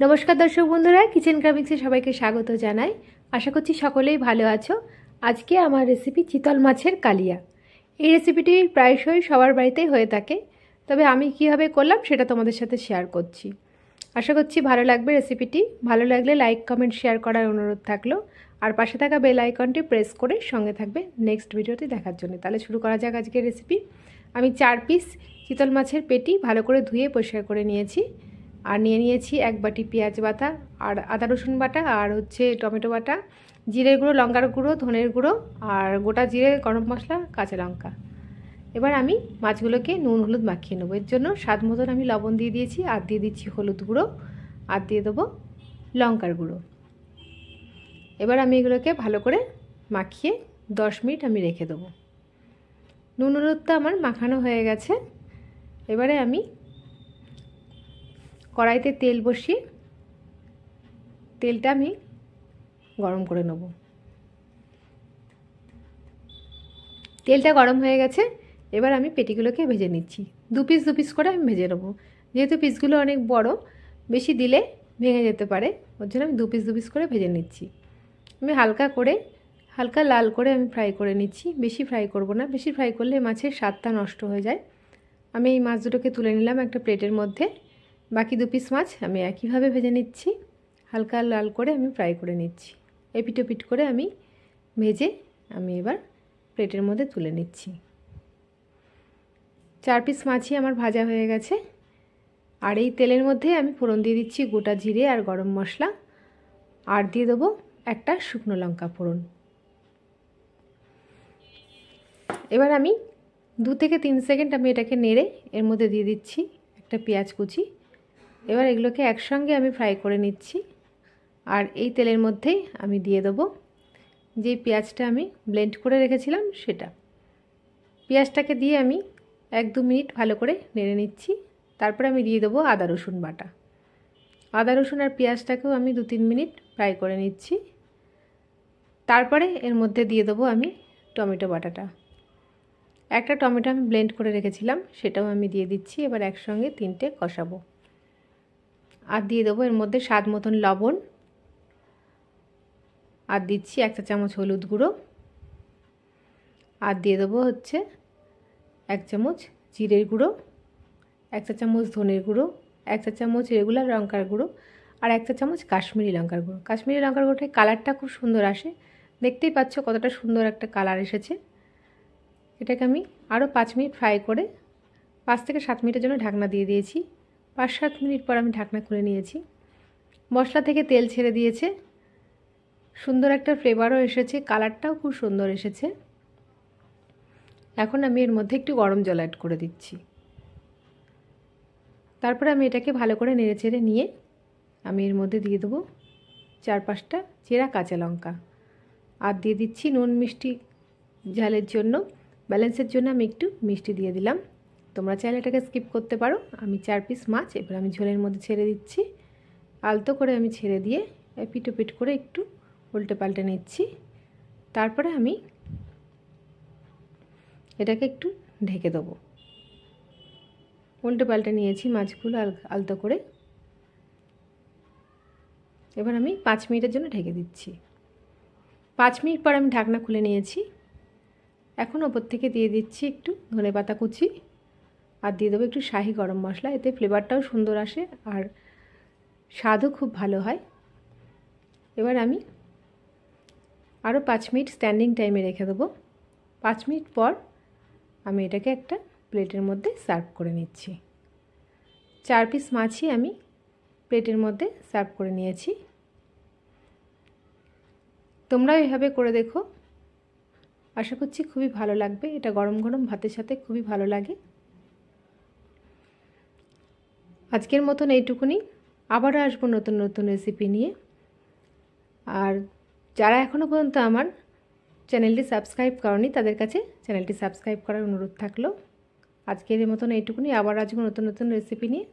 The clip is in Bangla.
नमस्कार दर्शक बंधुरा किचेन क्राफिक्से सबाइके स्वागत जानाई। आशा करछि सकलेई भालो आछो। आज के आमार रेसिपि चितल माछेर कालिया। এই রেসিপিটি প্রায়শই সবার বাড়িতেই হয়ে থাকে, তবে আমি কিভাবে করলাম সেটা তোমাদের সাথে শেয়ার করছি। আশা করছি ভালো লাগবে রেসিপিটি। ভালো লাগলে লাইক কমেন্ট শেয়ার করার অনুরোধ থাকলো, আর পাশে থাকা বেল আইকনটি প্রেস করে সঙ্গে থাকবে নেক্সট ভিডিওটি দেখার জন্য। তাহলে শুরু করা যাক আজকের রেসিপি। আমি 4 পিস চিতল মাছের পেটি ভালো করে ধুয়ে পরিষ্কার করে নিয়েছি, আর নিয়ে নিয়েছি 1 বাটি পেঁয়াজ বাটা, আর আদা রসুন বাটা, আর হচ্ছে টমেটো বাটা, জিরের গুঁড়ো, লঙ্কার গুঁড়ো, ধনের গুঁড়ো, আর গোটা জিরে, গরম মশলা, কাঁচা লঙ্কা। এবার আমি মাছগুলোকে নুন হলুদ মাখিয়ে নেবো। এর জন্য স্বাদ মতন আমি লবণ দিয়ে দিয়েছি, আর দিয়ে দিচ্ছি হলুদ গুঁড়ো, আর দিয়ে দেবো লঙ্কার গুঁড়ো। এবার আমি এগুলোকে ভালো করে মাখিয়ে 10 মিনিট আমি রেখে দেবো। নুন হলুদটা আমার মাখানো হয়ে গেছে। এবারে আমি কড়াইতে তেল বসিয়ে তেলটা আমি গরম করে নেব। তেলটা গরম হয়ে গেছে। এবার আমি পেটিগুলোকে ভেজে নিচ্ছি। 2 পিস করে আমি ভেজে নেব। যেহেতু পিসগুলো অনেক বড়, বেশি দিলে ভেঙে যেতে পারে, ওর জন্য আমি 2 পিস করে ভেজে নিচ্ছি। আমি হালকা লাল করে আমি ফ্রাই করে নিচ্ছি। বেশি ফ্রাই করব না, বেশি ফ্রাই করলে মাছের স্বাদটা নষ্ট হয়ে যায়। আমি এই মাছ দুটোকে তুলে নিলাম একটা প্লেটের মধ্যে। বাকি 2 পিস মাছ আমি একইভাবে ভেজে নিচ্ছি। হালকা লাল করে আমি ফ্রাই করে নিচ্ছি। এপিট ওপিট করে আমি ভেজে আমি এবার প্লেটের মধ্যে তুলে নিচ্ছি। 4 পিস মাছই আমার ভাজা হয়ে গেছে। আর এই তেলের মধ্যে আমি ফোড়ন দিয়ে দিচ্ছি গোটা জিরে আর গরম মশলা, আর দিয়ে দেবো একটা শুকনো লঙ্কা ফোড়ন। এবার আমি 2 থেকে 3 সেকেন্ড আমি এটাকে নেড়ে এর মধ্যে দিয়ে দিচ্ছি একটা পেঁয়াজ কুচি। এবার এগুলোকে একসঙ্গে আমি ফ্রাই করে নিচ্ছি। আর এই তেলের মধ্যেই আমি দিয়ে দেবো যে পেঁয়াজটা আমি ব্লেন্ড করে রেখেছিলাম সেটা। পেঁয়াজটাকে দিয়ে আমি 1-2 মিনিট ভালো করে নেড়ে নিচ্ছি। তারপরে আমি দিয়ে দেবো আদা রসুন বাটা। আদা রসুন আর পেঁয়াজটাকেও আমি 2-3 মিনিট ফ্রাই করে নিচ্ছি। তারপরে এর মধ্যে দিয়ে দেবো আমি টমেটো বাটাটা। একটা টমেটো আমি ব্লেন্ড করে রেখেছিলাম, সেটাও আমি দিয়ে দিচ্ছি। এবার একসঙ্গে 3টে কষাবো। আর দিয়ে দেবো এর মধ্যে স্বাদ মতন লবণ, আর দিচ্ছি 1 চা চামচ হলুদ গুঁড়ো, আর দিয়ে দেবো হচ্ছে 1 চামচ জিরের গুঁড়ো, 1 চা চামচ ধনের গুঁড়ো, 1 চা চামচ রেগুলার লঙ্কার গুঁড়ো, আর 1 চা চামচ কাশ্মীরি লঙ্কার গুঁড়ো। কাশ্মীরি লঙ্কার গুঁড়োটার কালারটা খুব সুন্দর আসে। দেখতেই পাচ্ছ কতটা সুন্দর একটা কালার এসেছে। এটাকে আমি আরও 5 মিনিট ফ্রাই করে 5 থেকে 7 মিনিটের জন্য ঢাকনা দিয়ে দিয়েছি। 5-7 মিনিট পর আমি ঢাকনা খুলে নিয়েছি। মশলা থেকে তেল ছেড়ে দিয়েছে, সুন্দর একটা ফ্লেভারও এসেছে, কালারটাও খুব সুন্দর এসেছে। এখন আমি এর মধ্যে একটু গরম জল অ্যাড করে দিচ্ছি। তারপরে আমি এটাকে ভালো করে নেড়ে চেড়ে নিয়ে আমি এর মধ্যে দিয়ে দেবো 4-5টা চেরা কাঁচা লঙ্কা, আর দিয়ে দিচ্ছি নুন মিষ্টি ঝালের জন্য ব্যালেন্সের জন্য আমি একটু মিষ্টি দিয়ে দিলাম। তোমরা চাইলে এটাকে স্কিপ করতে পারো। আমি 4 পিস মাছ এবার আমি ঝোলের মধ্যে ছেড়ে দিচ্ছি। আলতো করে আমি ছেড়ে দিয়ে এপিট ওপিট করে একটু উল্টে পাল্টে নিচ্ছি। তারপরে আমি এটাকে একটু ঢেকে দেবো। উল্টে পাল্টে নিয়েছি মাছগুলো আলতো করে। এবার আমি 5 মিনিটের জন্য ঢেকে দিচ্ছি। 5 মিনিট পর আমি ঢাকনা খুলে নিয়েছি। এখন ওপর থেকে দিয়ে দিচ্ছি একটু ধনেপাতা কুচি, আর দিয়ে দেবো একটু শাহি গরম মশলা। এতে ফ্লেভারটাও সুন্দর আসে আর স্বাদও খুব ভালো হয়। এবার আমি আরও 5 মিনিট স্ট্যান্ডিং টাইমে রেখে দেবো। 5 মিনিট পর আমি এটাকে একটা প্লেটের মধ্যে সার্ভ করে নিচ্ছি। 4 পিস মাছই আমি প্লেটের মধ্যে সার্ভ করে নিয়েছি। তোমরাও এভাবে করে দেখো, আশা করছি খুবই ভালো লাগবে। এটা গরম গরম ভাতের সাথে খুবই ভালো লাগে। আজকের মতন এইটুকুনি। আবারও আসবো নতুন নতুন রেসিপি নিয়ে। আর যারা এখনও পর্যন্ত আমার চ্যানেলটি সাবস্ক্রাইব করনি তাদের কাছে চ্যানেলটি সাবস্ক্রাইব করার অনুরোধ থাকলো। আজকের মতন এইটুকুনি। আবার আসবো নতুন নতুন রেসিপি নিয়ে।